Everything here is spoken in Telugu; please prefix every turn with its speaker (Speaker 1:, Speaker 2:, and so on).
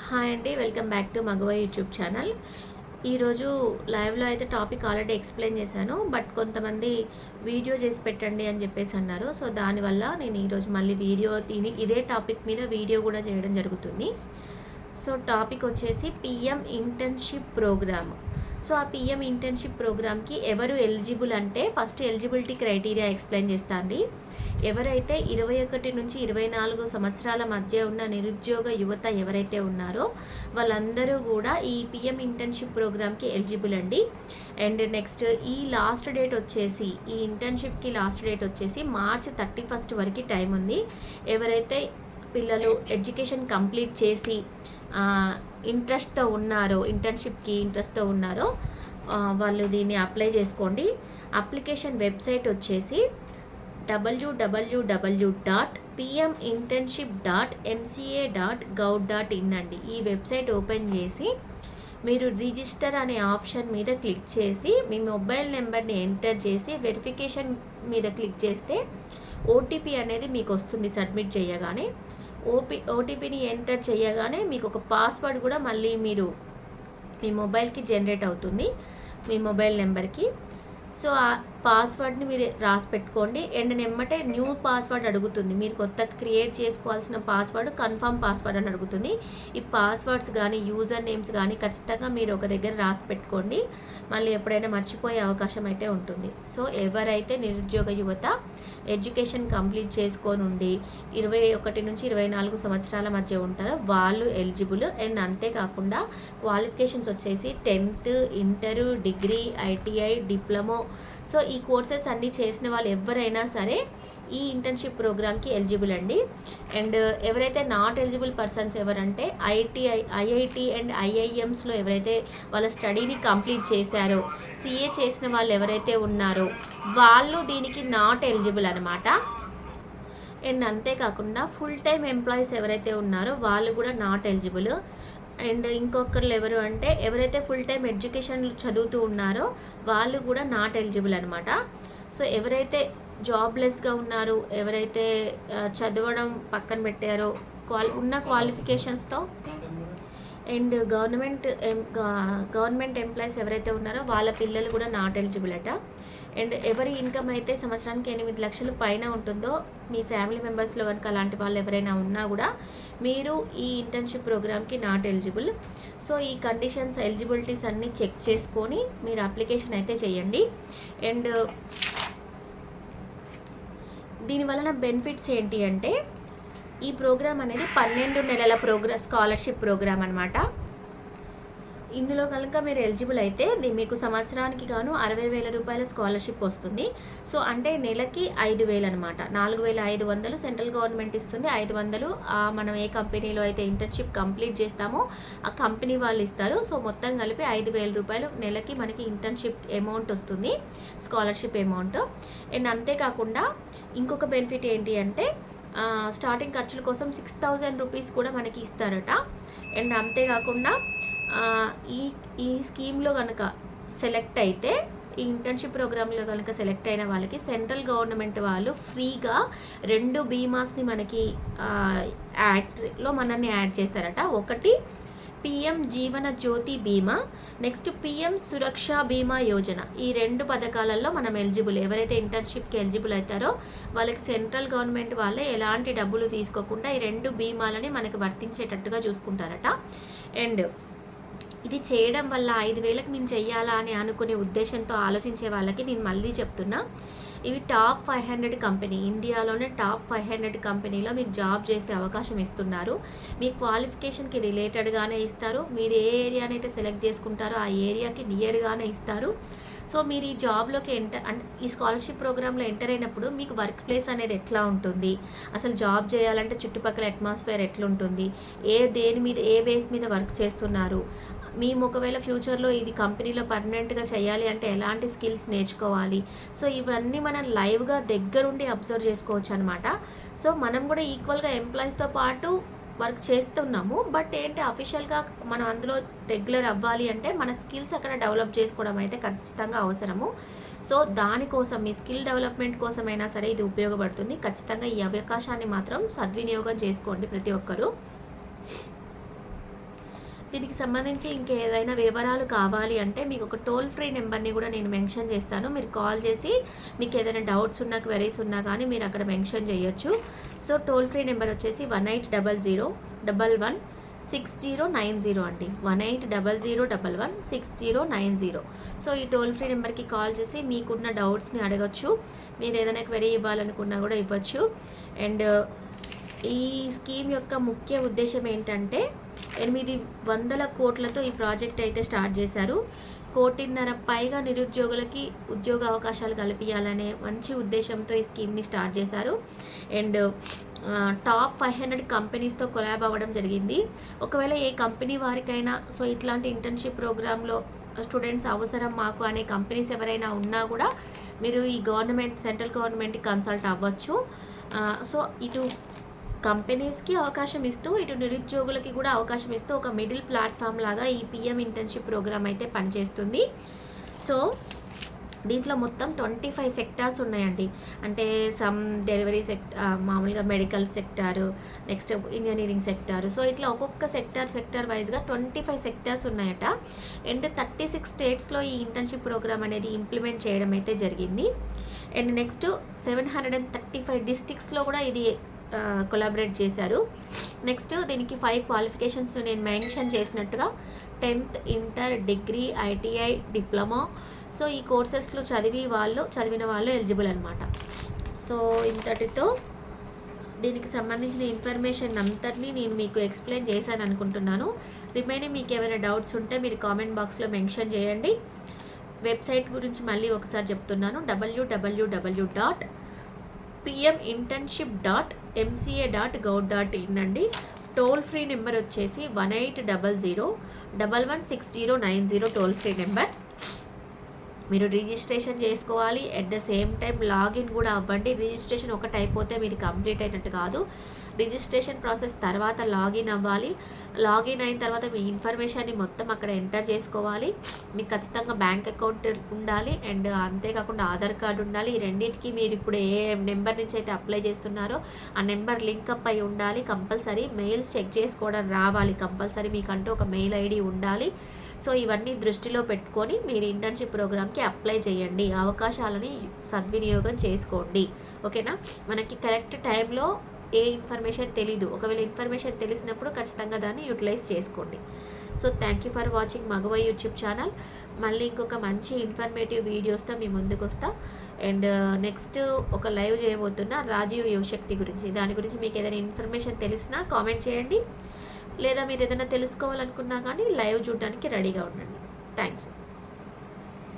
Speaker 1: హాయ్ అండి, వెల్కమ్ బ్యాక్ టు మగవ యూట్యూబ్ ఛానల్. ఈరోజు లైవ్లో అయితే టాపిక్ ఆల్రెడీ ఎక్స్ప్లెయిన్ చేశాను, బట్ కొంతమంది వీడియో చేసి పెట్టండి అని చెప్పేసి అన్నారు. సో దానివల్ల నేను ఈరోజు మళ్ళీ వీడియో ఇదే టాపిక్ మీద వీడియో కూడా చేయడం జరుగుతుంది. సో టాపిక్ వచ్చేసి పిఎం ఇంటర్న్షిప్ ప్రోగ్రామ్. సో ఆ పిఎం ఇంటర్న్షిప్ ప్రోగ్రామ్కి ఎవరు ఎలిజిబుల్ అంటే ఫస్ట్ ఎలిజిబిలిటీ క్రైటీరియా ఎక్స్ప్లెయిన్ చేస్తా అండి. ఎవరైతే 21 నుంచి 24 సంవత్సరాల మధ్య ఉన్న నిరుద్యోగ యువత ఎవరైతే ఉన్నారో వాళ్ళందరూ కూడా ఈ పిఎం ఇంటర్న్షిప్ ప్రోగ్రామ్కి ఎలిజిబుల్ అండి. అండ్ నెక్స్ట్ ఈ లాస్ట్ డేట్ వచ్చేసి ఈ ఇంటర్న్షిప్కి లాస్ట్ డేట్ వచ్చేసి మార్చ్ 31 వరకు టైం ఉంది. ఎవరైతే పిల్లలు ఎడ్యుకేషన్ కంప్లీట్ చేసి ఇంట్రెస్ట్తో ఉన్నారో ఇంటర్న్షిప్కి ఉన్నారో వాళ్ళు దీన్ని అప్లై చేసుకోండి. అప్లికేషన్ వెబ్సైట్ వచ్చేసి www.pminternship.mca.gov.in అండి. ఈ వెబ్సైట్ ఓపెన్ చేసి మీరు రిజిస్టర్ అనే ఆప్షన్ మీద క్లిక్ చేసి మీ మొబైల్ నెంబర్ని ఎంటర్ చేసి వెరిఫికేషన్ మీద క్లిక్ చేస్తే ఓటీపీ అనేది మీకు వస్తుంది. సబ్మిట్ చేయగానే ఓటీపీని ఎంటర్ చేయగానే మీకు ఒక పాస్వర్డ్ కూడా మళ్ళీ మీ మొబైల్కి జనరేట్ అవుతుంది, మీ మొబైల్ నెంబర్కి. సో ఆ పాస్వర్డ్ని మీరు రాసి పెట్టుకోండి. అండ్ నెమ్మటే న్యూ పాస్వర్డ్ అడుగుతుంది. మీరు కొత్తగా క్రియేట్ చేసుకోవాల్సిన పాస్వర్డ్ కన్ఫర్మ్ పాస్వర్డ్ అని అడుగుతుంది. ఈ పాస్వర్డ్స్ కానీ యూజర్ నేమ్స్ కానీ ఖచ్చితంగా మీరు ఒక దగ్గర రాసి పెట్టుకోండి, మళ్ళీ ఎప్పుడైనా మర్చిపోయే అవకాశం అయితే ఉంటుంది. సో ఎవరైతే నిరుద్యోగ యువత ఎడ్యుకేషన్ కంప్లీట్ చేసుకొని 21 నుంచి 24 సంవత్సరాల మధ్య ఉంటారో వాళ్ళు ఎలిజిబుల్. అండ్ అంతేకాకుండా క్వాలిఫికేషన్స్ వచ్చేసి 10th, inter, degree, ITI, diploma. So ఈ కోర్సెస్ అన్నీ చేసిన వాళ్ళు ఎవరైనా సరే ఈ ఇంటర్న్షిప్ ప్రోగ్రామ్కి ఎలిజిబుల్ అండి. అండ్ ఎవరైతే నాట్ ఎలిజిబుల్ పర్సన్స్ ఎవరంటే ఐఐటి అండ్ ఐఐఎమ్స్లో ఎవరైతే వాళ్ళ స్టడీని కంప్లీట్ చేశారో, సిఏ చేసిన వాళ్ళు ఎవరైతే ఉన్నారో వాళ్ళు దీనికి నాట్ ఎలిజిబుల్ అనమాట. అండ్ అంతేకాకుండా ఫుల్ టైం ఎంప్లాయీస్ ఎవరైతే ఉన్నారో వాళ్ళు కూడా నాట్ ఎలిజిబుల్. అండ్ ఇంకొకరు ఎవరు అంటే ఎవరైతే ఫుల్ టైం ఎడ్యుకేషన్ చదువుతూ ఉన్నారో వాళ్ళు కూడా నాట్ ఎలిజిబుల్ అనమాట. సో ఎవరైతే జాబ్లెస్గా ఉన్నారు, ఎవరైతే చదవడం పక్కన పెట్టారో ఉన్న క్వాలిఫికేషన్స్తో అండ్ గవర్నమెంట్ ఎంప్లాయీస్ ఎవరైతే ఉన్నారో వాళ్ళ పిల్లలు కూడా నాట్ ఎలిజిబుల్ అట. అండ్ ఎవరి ఇన్కమ్ అయితే సంవత్సరానికి 8 లక్షలు పైన ఉంటుందో మీ ఫ్యామిలీ మెంబర్స్లో కనుక అలాంటి వాళ్ళు ఎవరైనా ఉన్నా కూడా మీరు ఈ ఇంటర్న్షిప్ ప్రోగ్రామ్కి నాట్ ఎలిజిబుల్. సో ఈ కండిషన్స్ ఎలిజిబిలిటీస్ అన్నీ చెక్ చేసుకొని మీరు అప్లికేషన్ అయితే చేయండి. అండ్ దీనివలన బెనిఫిట్స్ ఏంటి అంటే ఈ ప్రోగ్రామ్ అనేది 12 నెలల స్కాలర్షిప్ ప్రోగ్రామ్ అనమాట. ఇందులో కనుక మీరు ఎలిజిబుల్ అయితే మీకు సంవత్సరానికి గాను 60,000 రూపాయల స్కాలర్షిప్ వస్తుంది. సో అంటే నెలకి 5,000 అనమాట. 4,500 సెంట్రల్ గవర్నమెంట్ ఇస్తుంది, 500 మనం ఏ కంపెనీలో అయితే ఇంటర్న్షిప్ కంప్లీట్ చేస్తామో ఆ కంపెనీ వాళ్ళు ఇస్తారు. సో మొత్తం కలిపి 5,000 రూపాయలు నెలకి మనకి ఇంటర్న్షిప్ అమౌంట్ వస్తుంది, స్కాలర్షిప్ అమౌంట్. అండ్ అంతేకాకుండా ఇంకొక బెనిఫిట్ ఏంటి అంటే స్టార్టింగ్ ఖర్చుల కోసం 6,000 రూపీస్ కూడా మనకి ఇస్తారట. అండ్ అంతేకాకుండా ఈ స్కీమ్లో కనుక సెలెక్ట్ అయితే ఈ ఇంటర్న్షిప్ ప్రోగ్రాంలో కనుక సెలెక్ట్ అయిన వాళ్ళకి సెంట్రల్ గవర్నమెంట్ వాళ్ళు ఫ్రీగా 2 బీమాస్ని మనకి మనల్ని యాడ్ చేస్తారట. ఒకటి పిఎం జీవన జ్యోతి బీమా, నెక్స్ట్ పిఎం సురక్ష బీమా యోజన. ఈ 2 పథకాలలో మనం ఎలిజిబుల్. ఎవరైతే ఇంటర్న్షిప్కి ఎలిజిబుల్ అవుతారో వాళ్ళకి సెంట్రల్ గవర్నమెంట్ వాళ్ళే ఎలాంటి డబ్బులు తీసుకోకుండా ఈ 2 బీమాలని మనకి వర్తించేటట్టుగా చూసుకుంటారట. అండ్ ఇది చేయడం వల్ల 5,000కి నేను చెయ్యాలా అని అనుకునే ఉద్దేశంతో ఆలోచించే వాళ్ళకి నేను మళ్ళీ చెప్తున్నా, ఇవి టాప్ 500 కంపెనీ, ఇండియాలోనే టాప్ 500 కంపెనీలో మీకు జాబ్ చేసే అవకాశం ఇస్తున్నారు. మీ క్వాలిఫికేషన్కి రిలేటెడ్గానే ఇస్తారు. మీరు ఏ ఏరియానైతే సెలెక్ట్ చేసుకుంటారో ఆ ఏరియాకి నియర్గానే ఇస్తారు. సో మీరు ఈ జాబ్లోకి ఈ స్కాలర్షిప్ ప్రోగ్రాంలో ఎంటర్ అయినప్పుడు మీకు వర్క్ ప్లేస్ అనేది ఎట్లా ఉంటుంది, అసలు జాబ్ చేయాలంటే చుట్టుపక్కల అట్మాస్ఫియర్ ఎట్లుంటుంది, దేని మీద ఏ బేస్ మీద వర్క్ చేస్తున్నారు, మేము ఒకవేళ ఫ్యూచర్లో ఇది కంపెనీలో పర్మనెంట్గా చేయాలి అంటే ఎలాంటి స్కిల్స్ నేర్చుకోవాలి. సో ఇవన్నీ మనం లైవ్గా దగ్గరుండి అబ్జర్వ్ చేసుకోవచ్చు అనమాట. సో మనం కూడా ఈక్వల్గా ఎంప్లాయీస్తో పాటు వర్క్ చేస్తున్నాము, బట్ ఏంటి అఫీషియల్గా మనం అందులో రెగ్యులర్ అవ్వాలి అంటే మన స్కిల్స్ అక్కడ డెవలప్ చేసుకోవడం అయితే ఖచ్చితంగా అవసరము. సో దానికోసం మీ స్కిల్ డెవలప్మెంట్ కోసమైనా సరే ఇది ఉపయోగపడుతుంది. ఖచ్చితంగా ఈ అవకాశాన్ని మాత్రం సద్వినియోగం చేసుకోండి ప్రతి ఒక్కరూ. దీనికి సంబంధించి ఇంకేదైనా వివరాలు కావాలి అంటే మీకు ఒక టోల్ ఫ్రీ నెంబర్ని కూడా నేను మెన్షన్ చేస్తాను. మీరు కాల్ చేసి మీకు ఏదైనా డౌట్స్ ఉన్నా, క్వెరీస్ ఉన్నా కానీ మీరు అక్కడ మెన్షన్ చేయొచ్చు. సో టోల్ ఫ్రీ నెంబర్ వచ్చేసి 1800116090 అండి. 1800116090. సో ఈ టోల్ ఫ్రీ నెంబర్కి కాల్ చేసి మీకున్న డౌట్స్ని అడగచ్చు. మీరు ఏదైనా క్వెరీ ఇవ్వాలనుకున్నా కూడా ఇవ్వచ్చు. అండ్ ఈ స్కీమ్ యొక్క ముఖ్య ఉద్దేశం ఏంటంటే 800 కోట్లతో ఈ ప్రాజెక్ట్ అయితే స్టార్ట్ చేశారు. 1.5 కోటి పైగా నిరుద్యోగులకి ఉద్యోగ అవకాశాలు కల్పించాలనే మంచి ఉద్దేశంతో ఈ స్కీమ్ని స్టార్ట్ చేశారు. అండ్ టాప్ 500 కంపెనీస్తో కొలాబ్ అవ్వడం జరిగింది. ఒకవేళ ఏ కంపెనీ వారికైనా సో ఇట్లాంటి ఇంటర్న్షిప్ ప్రోగ్రాంలో స్టూడెంట్స్ అవసరం మాకు అనే కంపెనీస్ ఎవరైనా ఉన్నా కూడా మీరు ఈ సెంట్రల్ గవర్నమెంట్కి కన్సల్ట్ అవ్వచ్చు. సో ఇటు కంపెనీస్కి అవకాశం ఇస్తూ ఇటు నిరుద్యోగులకి కూడా అవకాశం ఇస్తూ ఒక మిడిల్ ప్లాట్ఫామ్ లాగా ఈ పిఎం ఇంటర్న్షిప్ ప్రోగ్రామ్ అయితే పనిచేస్తుంది. సో దీంట్లో మొత్తం 25 సెక్టార్స్ ఉన్నాయండి. అంటే సమ్ డెలివరీ మామూలుగా medical sector, next engineering sector. So ఇట్లా ఒక్కొక్క సెక్టార్ వైజ్గా 25 సెక్టార్స్ ఉన్నాయట. అండ్ 36 స్టేట్స్లో ఈ ఇంటర్న్షిప్ ప్రోగ్రామ్ అనేది ఇంప్లిమెంట్ చేయడం అయితే జరిగింది. అండ్ నెక్స్ట్ 735 డిస్ట్రిక్ట్స్లో కూడా ఇది కొలాబరేట్ చేశారు. నెక్స్ట్ దీనికి 5 క్వాలిఫికేషన్స్ నేను మెన్షన్ చేసినట్టుగా 10th, inter, degree, ITI, diploma. So ఈ కోర్సెస్లో చదివిన వాళ్ళు ఎలిజిబుల్ అనమాట. సో ఇంతటితో దీనికి సంబంధించిన ఇన్ఫర్మేషన్ అంతటినీ నేను మీకు ఎక్స్ప్లెయిన్ చేశాను అనుకుంటున్నాను. రిమైనింగ్ మీకు ఏమైనా డౌట్స్ ఉంటే మీరు కామెంట్ బాక్స్లో మెన్షన్ చేయండి. వెబ్సైట్ గురించి మళ్ళీ ఒకసారి చెప్తున్నాను, www.pminternship.mca.gov.in అండి. టోల్ ఫ్రీ నెంబర్ వచ్చేసి 1800116090 టోల్ ఫ్రీ నెంబర్. మీరు రిజిస్ట్రేషన్ చేసుకోవాలి. At the same time login కూడా అవ్వండి. రిజిస్ట్రేషన్ ఒకటి అయిపోతే మీది కంప్లీట్ అయినట్టు కాదు. రిజిస్ట్రేషన్ ప్రాసెస్ తర్వాత లాగిన్ అవ్వాలి. లాగిన్ అయిన తర్వాత మీ ఇన్ఫర్మేషన్ని మొత్తం అక్కడ ఎంటర్ చేసుకోవాలి. మీకు ఖచ్చితంగా బ్యాంక్ అకౌంట్ ఉండాలి. అండ్ అంతేకాకుండా ఆధార్ కార్డు ఉండాలి. ఈ రెండింటికి మీరు ఇప్పుడు ఏ నెంబర్ నుంచి అయితే అప్లై చేస్తున్నారో ఆ నెంబర్ లింకప్ అయి ఉండాలి. కంపల్సరీ మెయిల్స్ చెక్ చేసుకోవడం రావాలి. కంపల్సరీ మీకంటూ ఒక మెయిల్ ఐడి ఉండాలి. సో ఇవన్నీ దృష్టిలో పెట్టుకొని మీరు ఇంటర్న్షిప్ ప్రోగ్రామ్కి అప్లై చేయండి. అవకాశాలని సద్వినియోగం చేసుకోండి. ఓకేనా? మనకి కరెక్ట్ టైంలో ఏ ఇన్ఫర్మేషన్ తెలీదు. ఒకవేళ ఇన్ఫర్మేషన్ తెలిసినప్పుడు ఖచ్చితంగా దాన్ని యూటిలైజ్ చేసుకోండి. So thank you for watching మగవ యూట్యూబ్ ఛానల్. మళ్ళీ ఇంకొక మంచి ఇన్ఫర్మేటివ్ వీడియోస్తో మీ ముందుకు వస్తా. అండ్ నెక్స్ట్ ఒక లైవ్ చేయబోతున్నా రాజీవ్ యువశక్తి గురించి. దాని గురించి మీకు ఏదైనా ఇన్ఫర్మేషన్ తెలిసినా కామెంట్ చేయండి. లేదా మీరు ఏదైనా తెలుసుకోవాలనుకున్నా కానీ లైవ్ చూడడానికి రెడీగా ఉండండి. Thank you.